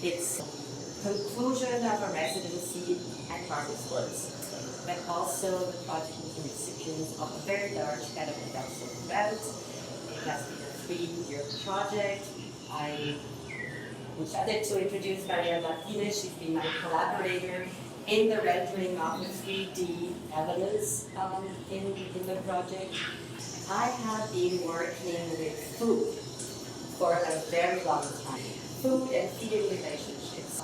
It's conclusion of a residency at Harvestworks, but also the project was the recipient of a very large Paradoxa grant. It has been a 3-year project. I'm excited to introduce Maria Martinez. She's been my collaborator in the rendering of the 3D elements in the project. I have been working with food for a very long time. Food and feeding relationships.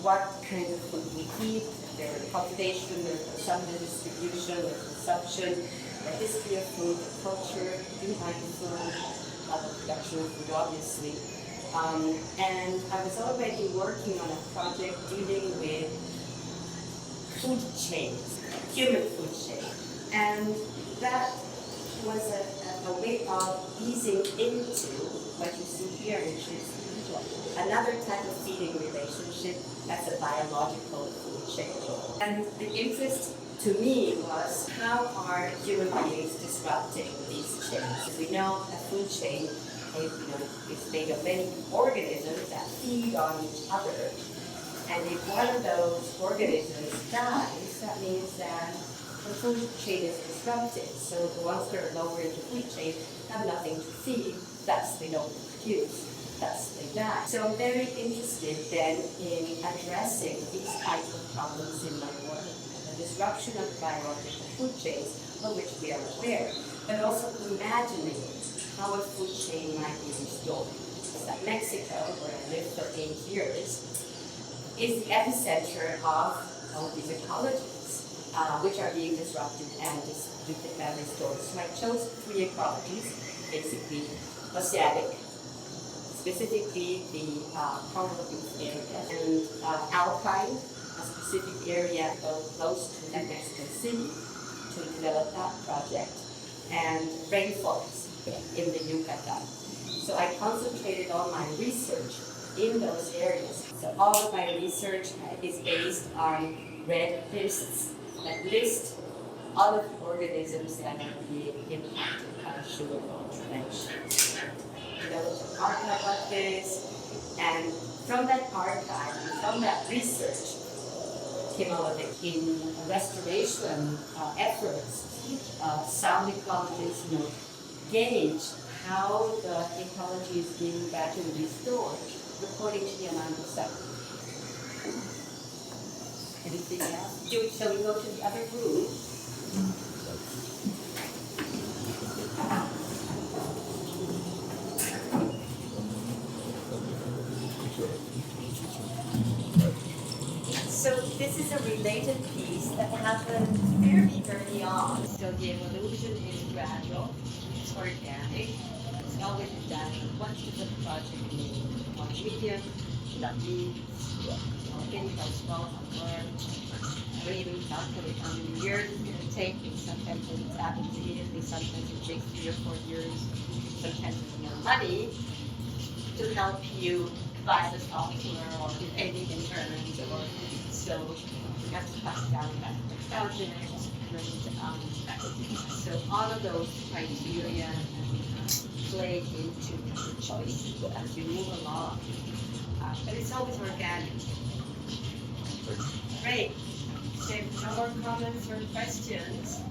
What kind of food we eat, their cultivation, their consumption, distribution, their consumption, the history of food, the culture behind food, the production of food, obviously. And I was already working on a project dealing with food chains, human food chains. And that was a way of easing into what you see here, which is another type of feeding relationship. That's a biological food chain. And the interest to me was how are human beings disrupting these chains? As we know, a food chain is made of many organisms that feed on each other. And if one of those organisms dies, that means that the food chain is disrupted. So the ones that are lower in the food chain have nothing to feed, thus they don't produce, thus they die. So I'm very interested then in addressing these types of problems in my work, the disruption of biological food chains, of which we are aware, but also imagining how a food chain might be restored. So Mexico, where I lived for 8 years, is the epicenter of all of these ecologies, which are being disrupted and restored. So I chose 3 ecologies, basically oceanic, specifically the Paradoxa area, and alpine, a specific area close to the Mexican City to develop that project, and rainforest in the Yucatan. So I concentrated all my research in those areas. So all of my research is based on red lists that list all of the organisms that are being impacted by sugar intervention. Developed an archive like this, and from that archive and from that research came all of it. In restoration efforts, sound ecologists gauge how the ecology is being gradually restored according to the amount of sound. Anything else? Shall we go to the other room? So this is a related piece that happened very early on. So the evolution is gradual, it's organic, it's always done. Once you put the project in one medium, that means chemicals fall apart, or even calculate how many years it's going to take. Sometimes it happens immediately, sometimes it takes 3 or 4 years, sometimes it's more money to help you buy the software or any interns, or so you have to pass down that project. So all of those criteria play into the choice as you move along. But it's always organic. Great. So no more comments or questions.